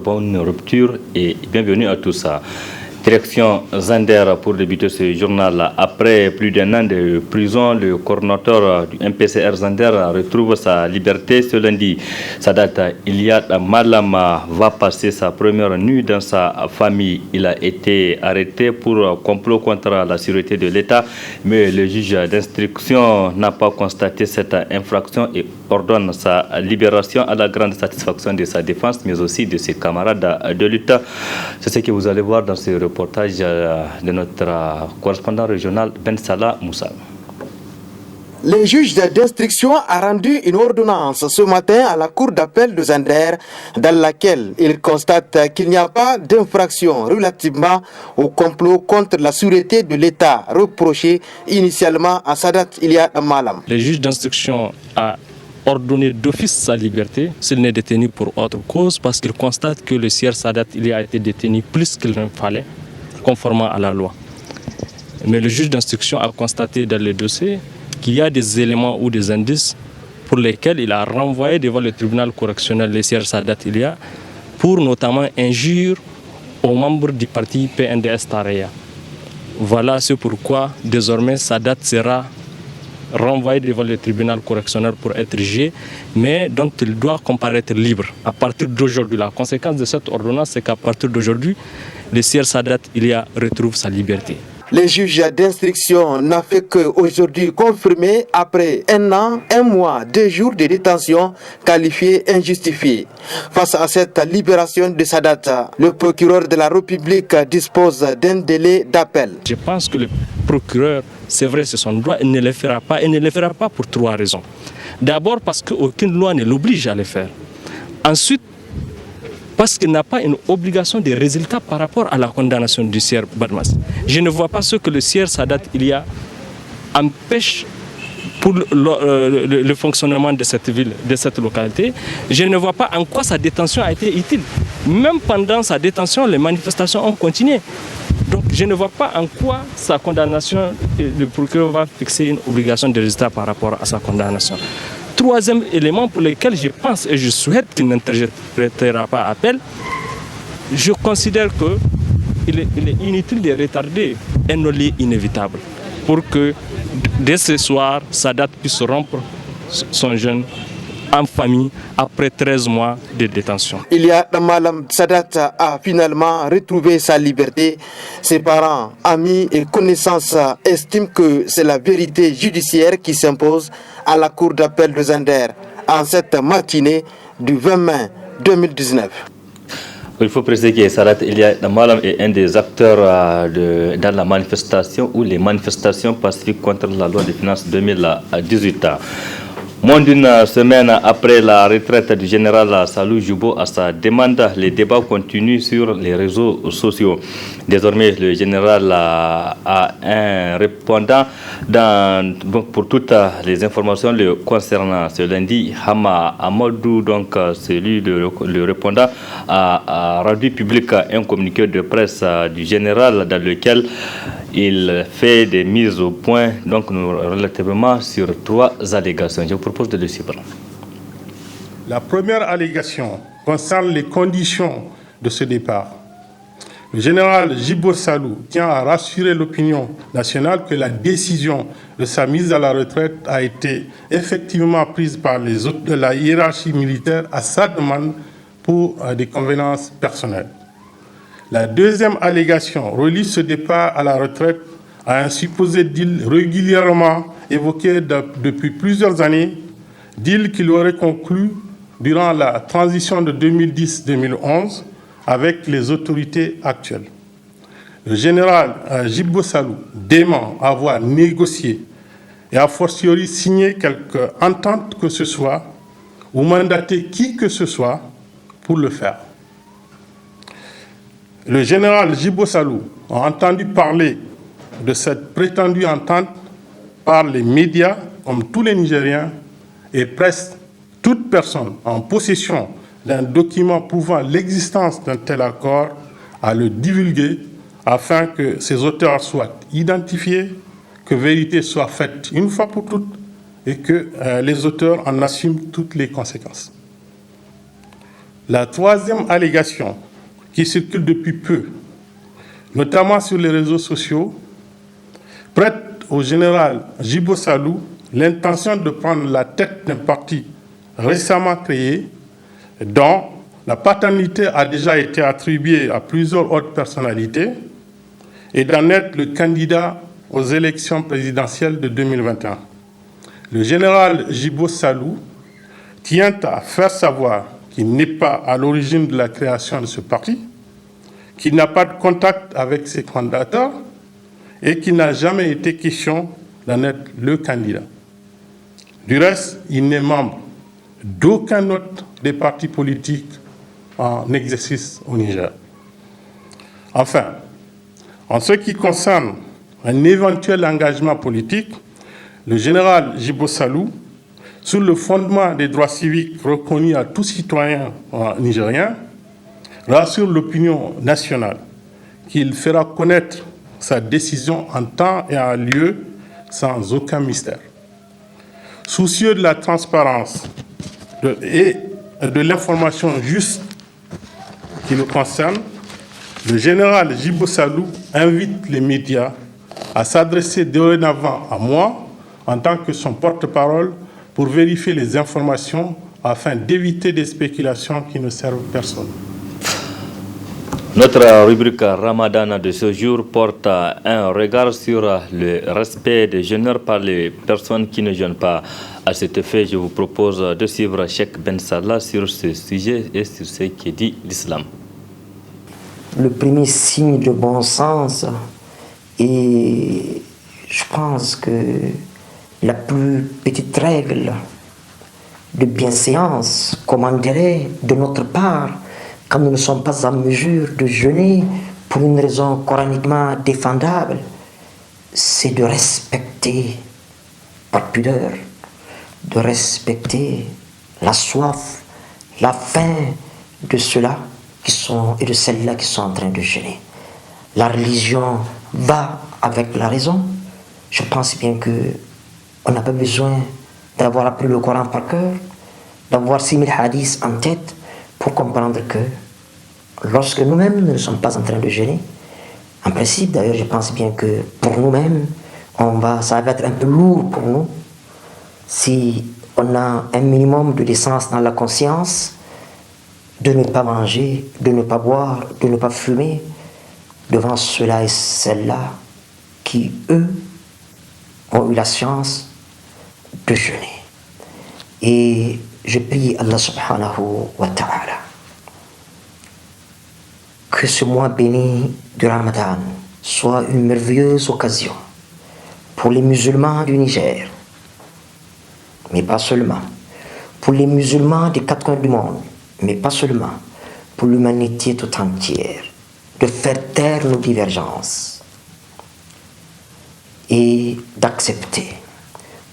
bonne rupture et bienvenue à tous. Direction Zander pour débuter ce journal. Après plus d'un an de prison, le coordonnateur du MPCR Zander retrouve sa liberté ce lundi. Sadat Iliad Malam va passer sa première nuit dans sa famille. Il a été arrêté pour complot contre la sécurité de l'État, mais le juge d'instruction n'a pas constaté cette infraction et ordonne sa libération à la grande satisfaction de sa défense, mais aussi de ses camarades de lutte. C'est ce que vous allez voir dans ce reportage de notre correspondant régional Ben Salah Moussa. Le juge d'instruction a rendu une ordonnance ce matin à la cour d'appel de Zander dans laquelle il constate qu'il n'y a pas d'infraction relativement au complot contre la sûreté de l'État reproché initialement à Sadat Iliad Malam. Le juge d'instruction a ordonné d'office sa liberté s'il n'est détenu pour autre cause parce qu'il constate que le sieur Sadat il a été détenu plus qu'il ne fallait, conformément à la loi. Mais le juge d'instruction a constaté dans le dossier qu'il y a des éléments ou des indices pour lesquels il a renvoyé devant le tribunal correctionnel le sieur Sadat Ilia pour notamment injure aux membres du parti PNDS Tareya. Voilà ce pourquoi désormais Sadat sera renvoyé devant le tribunal correctionnel pour être jugé, mais dont il doit comparaître libre. À partir d'aujourd'hui, la conséquence de cette ordonnance, c'est qu'à partir d'aujourd'hui, le sieur Sadat Ilia retrouve sa liberté. Le juge d'instruction n'a fait qu'aujourd'hui confirmer après 1 an, 1 mois, 2 jours de détention qualifiée injustifiée. Face à cette libération de Sadat, le procureur de la République dispose d'un délai d'appel. Je pense que le procureur, c'est vrai, c'est son droit, il ne le fera pas. Il ne le fera pas pour 3 raisons. D'abord parce qu'aucune loi ne l'oblige à le faire. Ensuite, parce qu'il n'a pas une obligation de résultat par rapport à la condamnation du sieur Badmas. Je ne vois pas ce que le sieur Sadat Ilia empêche pour le fonctionnement de cette ville, de cette localité. Je ne vois pas en quoi sa détention a été utile. Même pendant sa détention, les manifestations ont continué. Donc je ne vois pas en quoi sa condamnation, le procureur va fixer une obligation de résultat par rapport à sa condamnation. Troisième élément pour lequel je pense et je souhaite qu'il n'interprétera pas appel, je considère qu'il est inutile de retarder un olé inévitable pour que dès ce soir, Sadat puisse rompre son jeûne en famille après 13 mois de détention. Iliad Malam Sadat a finalement retrouvé sa liberté. Ses parents, amis et connaissances estiment que c'est la vérité judiciaire qui s'impose à la cour d'appel de Zander en cette matinée du 20 mai 2019. Il faut préciser que Sadat Iliad Malam est un des acteurs dans la manifestation ou les manifestations pacifiques contre la loi de finances 2018. Moins d'une semaine après la retraite du général Salou Joubo à sa demande, les débats continuent sur les réseaux sociaux. Désormais, le général a un répondant pour toutes les informations le concernant. Ce lundi, Hama Amadou, donc le répondant, a rendu public un communiqué de presse du général dans lequel il fait des mises au point donc relativement sur 3 allégations. Je vous propose de le suivre. La première allégation concerne les conditions de ce départ. Le général Djibo Salou tient à rassurer l'opinion nationale que la décision de sa mise à la retraite a été effectivement prise par les autres de la hiérarchie militaire à sa demande pour des convenances personnelles. La deuxième allégation relie ce départ à la retraite à un supposé deal régulièrement évoqué depuis plusieurs années, deal qu'il aurait conclu durant la transition de 2010-2011 avec les autorités actuelles. Le général Djibo Salou dément avoir négocié et a fortiori signé quelque entente que ce soit ou mandaté qui que ce soit pour le faire. Le général Djibo Salou a entendu parler de cette prétendue entente par les médias, comme tous les Nigériens, et presque toute personne en possession d'un document prouvant l'existence d'un tel accord à le divulguer afin que ses auteurs soient identifiés, que vérité soit faite une fois pour toutes et que les auteurs en assument toutes les conséquences. La troisième allégation qui circule depuis peu, notamment sur les réseaux sociaux, prête au général Djibo Salou l'intention de prendre la tête d'un parti récemment créé, dont la paternité a déjà été attribuée à plusieurs autres personnalités, et d'en être le candidat aux élections présidentielles de 2021. Le général Djibo Salou tient à faire savoir qu'il n'est pas à l'origine de la création de ce parti, qu'il n'a pas de contact avec ses candidateurs et qu'il n'a jamais été question d'en être le candidat. Du reste, il n'est membre d'aucun autre des partis politiques en exercice au Niger. Enfin, en ce qui concerne un éventuel engagement politique, le général Djibo Salou, sous le fondement des droits civiques reconnus à tout citoyen nigérien, rassure l'opinion nationale qu'il fera connaître sa décision en temps et en lieu sans aucun mystère. Soucieux de la transparence et de l'information juste qui le concerne, le général Djibo Salou invite les médias à s'adresser dorénavant à moi en tant que son porte-parole pour vérifier les informations afin d'éviter des spéculations qui ne servent personne. Notre rubrique Ramadan de ce jour porte un regard sur le respect des jeûneurs par les personnes qui ne jeûnent pas. À cet effet, je vous propose de suivre Cheikh Ben Salah sur ce sujet et sur ce qui dit l'islam. Le premier signe de bon sens, et je pense que la plus petite règle de bienséance commanderait de notre part, quand nous ne sommes pas en mesure de jeûner pour une raison coraniquement défendable, c'est de respecter, par pudeur, de respecter la soif, la faim de ceux-là qui sont et de celles-là qui sont en train de jeûner. La religion va avec la raison. Je pense bien que on n'a pas besoin d'avoir appris le Coran par cœur, d'avoir 6000 hadiths en tête pour comprendre que lorsque nous-mêmes ne sommes pas en train de jeûner, en principe d'ailleurs je pense bien que pour nous-mêmes, ça va être un peu lourd pour nous si on a un minimum de décence dans la conscience de ne pas manger, de ne pas boire, de ne pas fumer devant ceux-là et celles-là qui, eux, ont eu la chance de jeûner. Et je prie Allah subhanahu wa ta'ala que ce mois béni du Ramadan soit une merveilleuse occasion pour les musulmans du Niger, mais pas seulement, pour les musulmans des 4 coins du monde, mais pas seulement, pour l'humanité tout entière, de faire taire nos divergences et d'accepter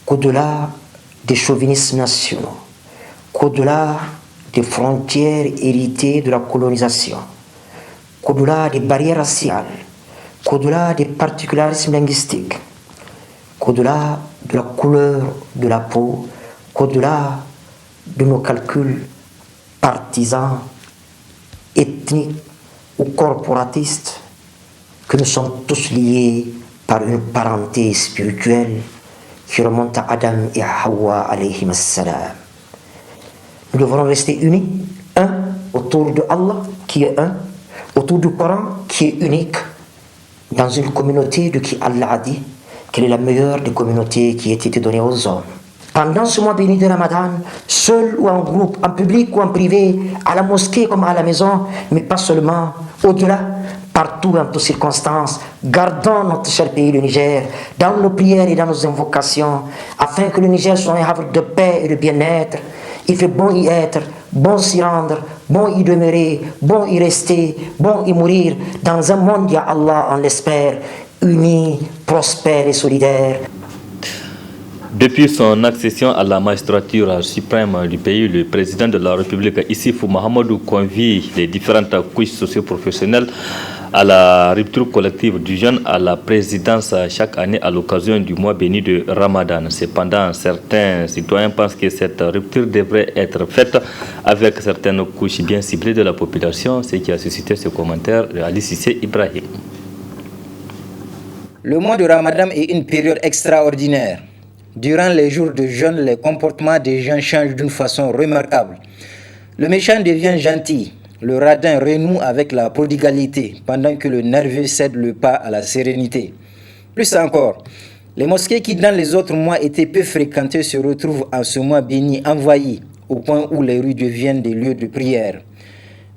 qu'au-delà des chauvinismes nationaux, qu'au-delà des frontières héritées de la colonisation, qu'au-delà des barrières raciales, qu'au-delà des particularismes linguistiques, qu'au-delà de la couleur de la peau, qu'au-delà de nos calculs partisans, ethniques ou corporatistes, que nous sommes tous liés par une parenté spirituelle qui remonte à Adam et à Hawa alayhim as-salam. Nous devrons rester unis, un autour de Allah qui est un, autour du Coran qui est unique, dans une communauté de qui Allah a dit qu'elle est la meilleure des communautés qui ait été donnée aux hommes. Pendant ce mois béni de Ramadan, seul ou en groupe, en public ou en privé, à la mosquée comme à la maison, mais pas seulement, au-delà, partout en toutes circonstances, gardons notre cher pays, le Niger, dans nos prières et dans nos invocations, afin que le Niger soit un havre de paix et de bien-être. Il fait bon y être, bon s'y rendre, bon y demeurer, bon y rester, bon y mourir, dans un monde, ya Allah, on l'espère, uni, prospère et solidaire. Depuis son accession à la magistrature suprême du pays, le président de la République, Issifou Mahamadou, convie les différentes couches socio-professionnelles à la rupture collective du jeûne à la présidence chaque année à l'occasion du mois béni de Ramadan. Cependant, certains citoyens pensent que cette rupture devrait être faite avec certaines couches bien ciblées de la population, ce qui a suscité ce commentaire de Ali Cissé Ibrahim. Le mois de Ramadan est une période extraordinaire. Durant les jours de jeûne, les comportements des gens changent d'une façon remarquable. Le méchant devient gentil, le radin renoue avec la prodigalité, pendant que le nerveux cède le pas à la sérénité. Plus encore, les mosquées qui dans les autres mois étaient peu fréquentées se retrouvent en ce mois béni envahies, au point où les rues deviennent des lieux de prière.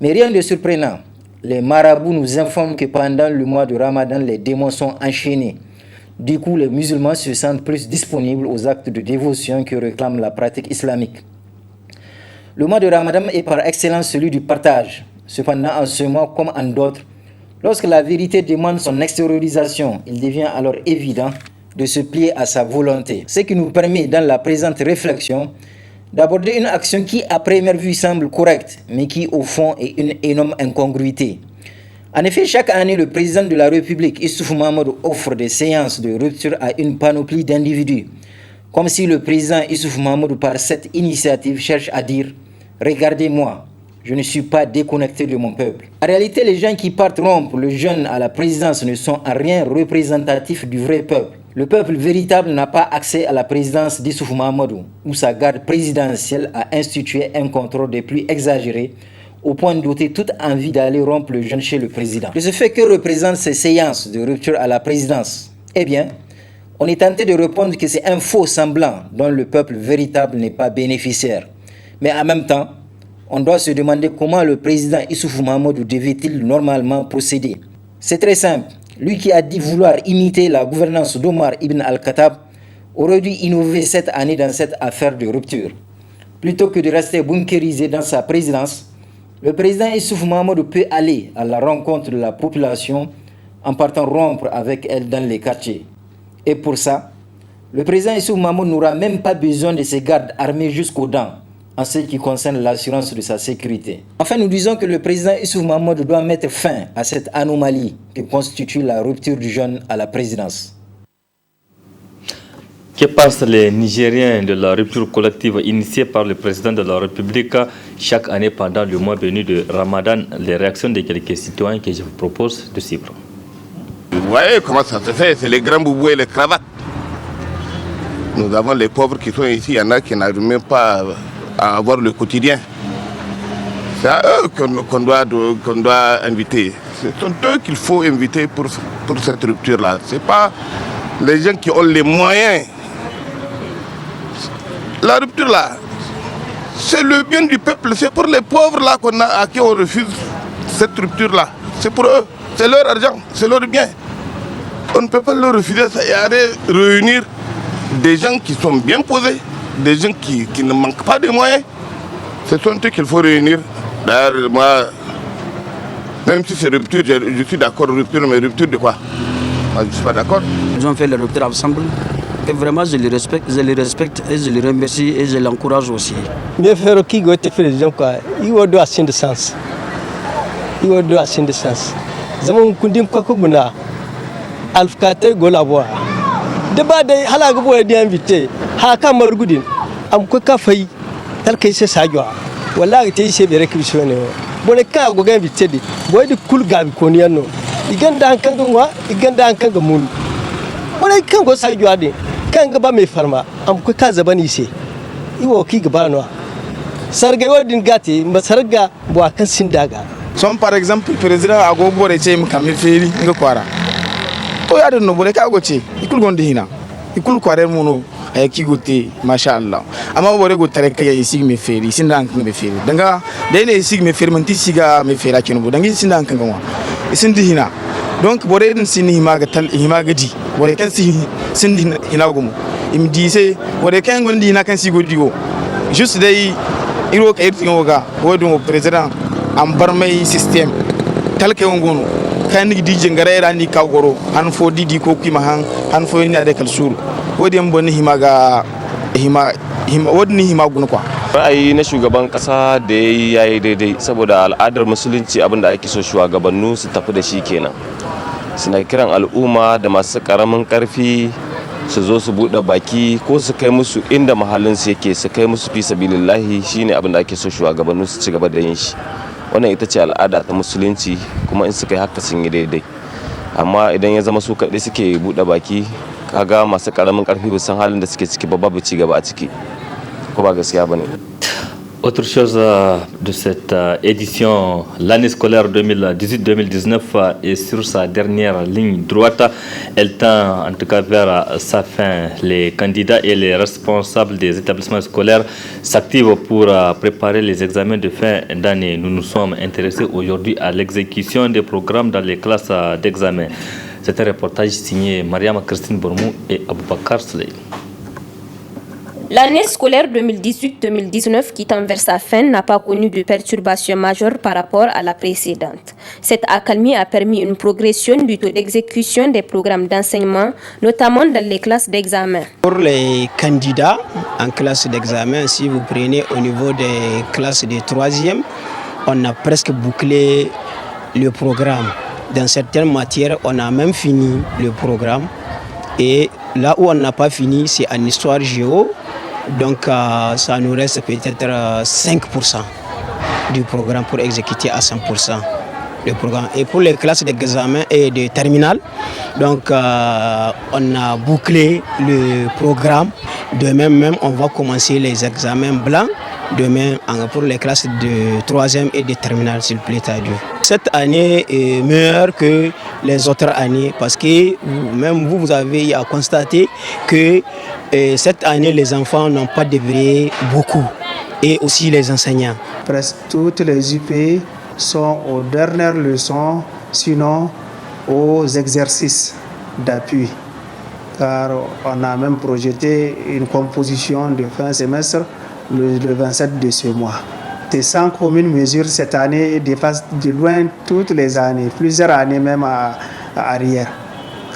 Mais rien de surprenant, les marabouts nous informent que pendant le mois de Ramadan, les démons sont enchaînés. Du coup, les musulmans se sentent plus disponibles aux actes de dévotion que réclame la pratique islamique. Le mois de Ramadan est par excellence celui du partage. Cependant, en ce mois comme en d'autres, lorsque la vérité demande son extériorisation, il devient alors évident de se plier à sa volonté. Ce qui nous permet, dans la présente réflexion, d'aborder une action qui, à première vue, semble correcte, mais qui, au fond, est une énorme incongruité. En effet, chaque année, le président de la République, Issoufou Mahamadou, offre des séances de rupture à une panoplie d'individus. Comme si le président Issoufou Mahamadou, par cette initiative, cherche à dire « Regardez-moi, je ne suis pas déconnecté de mon peuple ». En réalité, les gens qui partent rompre le jeûne à la présidence ne sont en rien représentatifs du vrai peuple. Le peuple véritable n'a pas accès à la présidence d'Issoufou Mahamadou, où sa garde présidentielle a institué un contrôle des plus exagérés, au point de doter toute envie d'aller rompre le jeûne chez le président. De ce fait, que représentent ces séances de rupture à la présidence? Eh bien, on est tenté de répondre que c'est un faux semblant dont le peuple véritable n'est pas bénéficiaire. Mais en même temps, on doit se demander comment le président Issoufou Mahamadou devait-il normalement procéder. C'est très simple. Lui qui a dit vouloir imiter la gouvernance d'Omar Ibn al-Khattab aurait dû innover cette année dans cette affaire de rupture. Plutôt que de rester bunkérisé dans sa présidence, le président Issoufou Mahamadou peut aller à la rencontre de la population en partant rompre avec elle dans les quartiers. Et pour ça, le président Issoufou Mahamadou n'aura même pas besoin de ses gardes armés jusqu'aux dents en ce qui concerne l'assurance de sa sécurité. Enfin, nous disons que le président Issoufou Mahamadou doit mettre fin à cette anomalie que constitue la rupture du jeûne à la présidence. Que pensent les Nigériens de la rupture collective initiée par le président de la République chaque année pendant le mois béni de Ramadan? Les réactions de quelques citoyens que je vous propose de suivre. Vous voyez comment ça se fait, c'est les grands boubous et les cravates. Nous avons les pauvres qui sont ici, il y en a qui n'arrivent même pas à avoir le quotidien. C'est à eux qu'on doit inviter. Ce sont eux qu'il faut inviter pour cette rupture-là. Ce n'est pas les gens qui ont les moyens. La rupture là, c'est le bien du peuple, c'est pour les pauvres là à qui on refuse cette rupture là. C'est pour eux, c'est leur argent, c'est leur bien. On ne peut pas leur refuser ça et aller réunir des gens qui sont bien posés, des gens qui ne manquent pas de moyens. Ce sont eux qu'il faut réunir. D'ailleurs, moi, même si c'est rupture, je suis d'accord, rupture, mais rupture de quoi? Moi, je ne suis pas d'accord. Ils ont fait la rupture ensemble. Et vraiment, je les respecte et je les remercie et je l'encourage aussi. Mais faire qui gote président quoi, il va doit de sens. Il va doit de sens. Zaman kundin quoi que buna, alfkate golabo. Débat de halaga boy di invité, ha kamar gudin, am ko ka fay, tel que c'est ça joie. Wallahi te c'est réquisitionné. Bon ka go ga invité di, boy de kul gabi ko ni anno. Iganda kanga wa, iganda kanga mun. Bon kan go sa joie di. Quand gaba mai farma am ko ka zabani se iwo ki gaba no sarga wadin gati masarga bo kan sindaga son par exemple président agogo re ce kam feri nga kwara to ya don no bole ka go ce ikul gonde hina ikul kware muno ay ki gote masha Allah amma bore go tare kay isig me feri sindan kan me feri danga dai ne isig me feri man ti siga me fera kin bo dangi sindan kan wa isindi hina donc bore din sini himaga tal himaga di bore kan sindi hina gumu im dise bore kan gondi hina kan sigo digo juste dai iro ka irtin woga wodo president am barmay système tal ke ngono kan ni di jengare rani ka goro han fo didi ko kima han fo ni ade kal suru wodi am bonni himaga wadda hima gun kwa. Ra'ayi na shugaban kasa da ya yi daidai saboda al'adar musulunci abinda ake so shugabannu su tafi da shi kenan. Suna kiran al'umma da masu karamin karfi su zo su bude baki ko su kai musu inda mahallinsu yake su kai musu fi sabilillahi shine abinda ake so shugabannu su ci gaba da yin shi. Wannan ita ce al'ada ta musulunci kuma in suka yi haka sun yi daidai. Amma idan ya zama su kaɗai suke bude baki kaga masu karamin karfi ba san halin da suke ciki ba babu ci gaba a ciki. Ko ba gaskiya bane. Autre chose de cette édition, l'année scolaire 2018-2019 est sur sa dernière ligne droite. Elle tend en tout cas vers sa fin. Les candidats et les responsables des établissements scolaires s'activent pour préparer les examens de fin d'année. Nous nous sommes intéressés aujourd'hui à l'exécution des programmes dans les classes d'examen. C'est un reportage signé Mariama Christine Bourmou et Aboubakar Sley. L'année scolaire 2018-2019 qui tend vers sa fin n'a pas connu de perturbations majeures par rapport à la précédente. Cette accalmie a permis une progression du taux d'exécution des programmes d'enseignement, notamment dans les classes d'examen. Pour les candidats en classe d'examen, si vous prenez au niveau des classes de 3e, on a presque bouclé le programme. Dans certaines matières, on a même fini le programme. Et là où on n'a pas fini, c'est en histoire géo. Donc ça nous reste peut-être 5% du programme pour exécuter à 100% le programme. Et pour les classes d'examen et de terminale, donc on a bouclé le programme. Demain même, on va commencer les examens blancs. Demain, pour les classes de 3e et de terminale, s'il plaît à Dieu. Cette année est meilleure que les autres années parce que même vous avez à constater que cette année, les enfants n'ont pas déveillé beaucoup et aussi les enseignants. Presque toutes les UP sont aux dernières leçons, sinon aux exercices d'appui. Car on a même projeté une composition de fin semestre le 27 de ce mois. Ces 100 communes mesures cette année dépassent de loin toutes les années, plusieurs années même à arrière.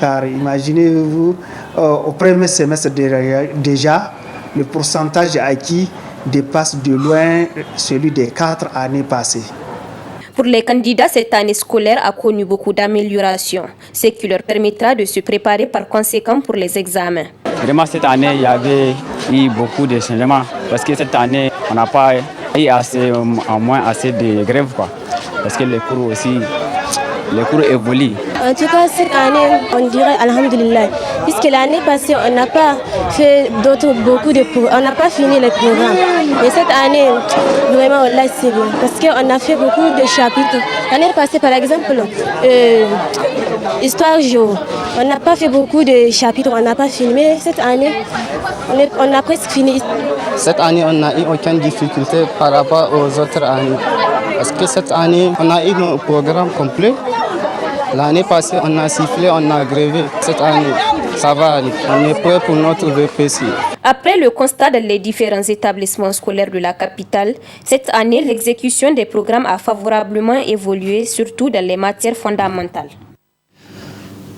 Car imaginez-vous, au premier semestre déjà, le pourcentage acquis dépasse de loin celui des 4 années passées. Pour les candidats, cette année scolaire a connu beaucoup d'améliorations, ce qui leur permettra de se préparer par conséquent pour les examens. Vraiment, cette année, il y avait eu beaucoup de changements parce que cette année, on n'a pas eu en moins assez de grèves, quoi. Parce que les cours aussi, les cours évoluent. En tout cas, cette année, on dirait Alhamdulillah, puisque l'année passée, on n'a pas fait beaucoup de on n'a pas fini les programmes. Et cette année, vraiment, là, c'est bien, parce qu'on a fait beaucoup de chapitres. L'année passée, par exemple, Histoire géo, on n'a pas fait beaucoup de chapitres, on n'a pas fini, mais cette année, on a presque fini. Cette année, on n'a eu aucune difficulté par rapport aux autres années. Parce que cette année, on a eu un programme complet. L'année passée, on a sifflé, on a grévé. Cette année, ça va aller. On est prêt pour notre VPC. Après le constat dans les différents établissements scolaires de la capitale, cette année, l'exécution des programmes a favorablement évolué, surtout dans les matières fondamentales.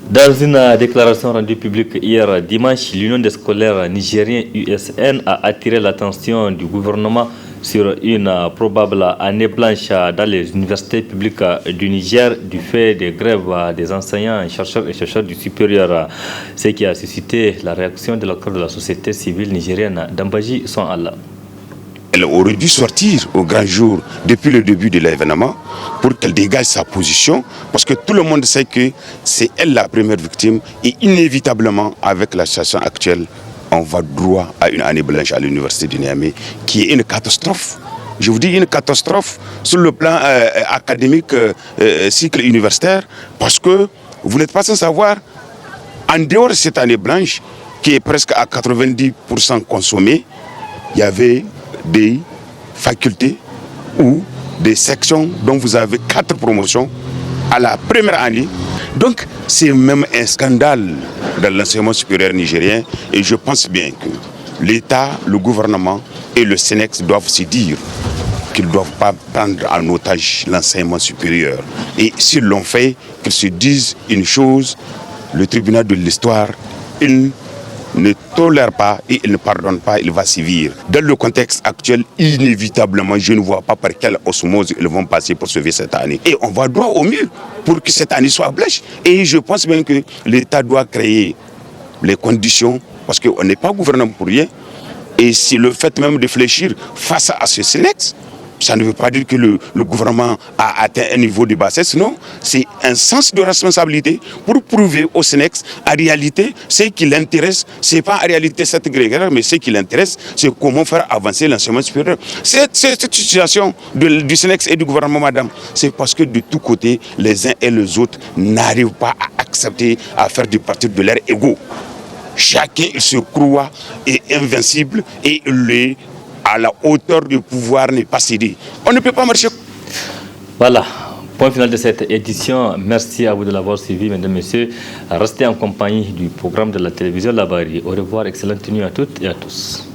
Dans une déclaration rendue publique hier dimanche, l'Union des scolaires nigériens USN a attiré l'attention du gouvernement sur une probable année blanche dans les universités publiques du Niger du fait des grèves des enseignants, chercheurs et chercheurs du supérieur, ce qui a suscité la réaction de l'acteur de la société civile nigérienne, Dambaji Son Allah. Elle aurait dû sortir au grand jour depuis le début de l'événement pour qu'elle dégage sa position, parce que tout le monde sait que c'est elle la première victime et inévitablement avec la situation actuelle, on va droit à une année blanche à l'université de Niamey qui est une catastrophe. Je vous dis une catastrophe sur le plan académique, cycle universitaire, parce que vous n'êtes pas sans savoir, en dehors de cette année blanche qui est presque à 90% consommée, il y avait des facultés ou des sections dont vous avez 4 promotions à la première année. Donc c'est même un scandale dans l'enseignement supérieur nigérien et je pense bien que l'État, le gouvernement et le SENEX doivent se dire qu'ils ne doivent pas prendre en otage l'enseignement supérieur. Et s'ils l'ont fait, qu'ils se disent une chose, le tribunal de l'histoire, il ne tolère pas et il ne pardonne pas, il va sévir. Dans le contexte actuel, inévitablement, je ne vois pas par quelle osmose ils vont passer pour sauver cette année. Et on va droit au mur pour que cette année soit blanche. Et je pense bien que l'État doit créer les conditions, parce qu'on n'est pas gouvernement pour rien. Et si le fait même de fléchir face à ce Sénex, ça ne veut pas dire que le gouvernement a atteint un niveau de bassesse, non. C'est un sens de responsabilité pour prouver au Sénex, en réalité, ce qui l'intéresse, ce n'est pas en réalité cette grégaire, mais ce qui l'intéresse, c'est comment faire avancer l'enseignement supérieur. Cette situation du Sénex et du gouvernement, madame, c'est parce que de tous côtés, les uns et les autres n'arrivent pas à accepter à faire du parti de leur ego. Chacun se croit invincible et l'est à la hauteur du pouvoir n'est pas cédé. On ne peut pas marcher. Voilà, point final de cette édition. Merci à vous de l'avoir suivi, mesdames et messieurs. Restez en compagnie du programme de la télévision Labari. Au revoir, excellente nuit à toutes et à tous.